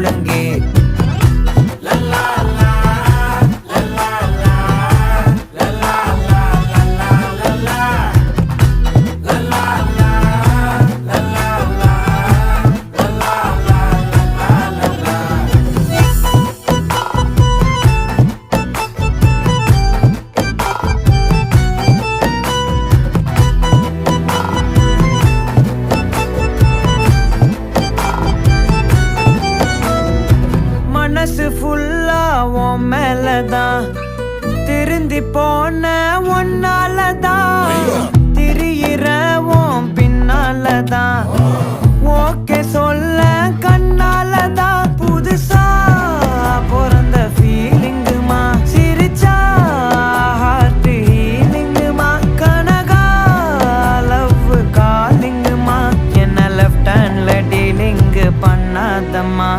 முழங்கே. மனசு ஃபுல்லா உன் மேலதான், திருந்தி போன ஒன்னாலதான், திரியிற உன் பின்னாலதான், ஓகே சொல்ல கண்ணாலதான். புதுசா பிறந்த ஃபீலிங்குமா, சிரிச்சா ஹார்ட் ஹீலிங்குமா, கனகா லவ் காலிங்குமா, என்ன லெஃப்ட் ஹேண்ட்ல டீலிங்கு பண்ணாதம்மா.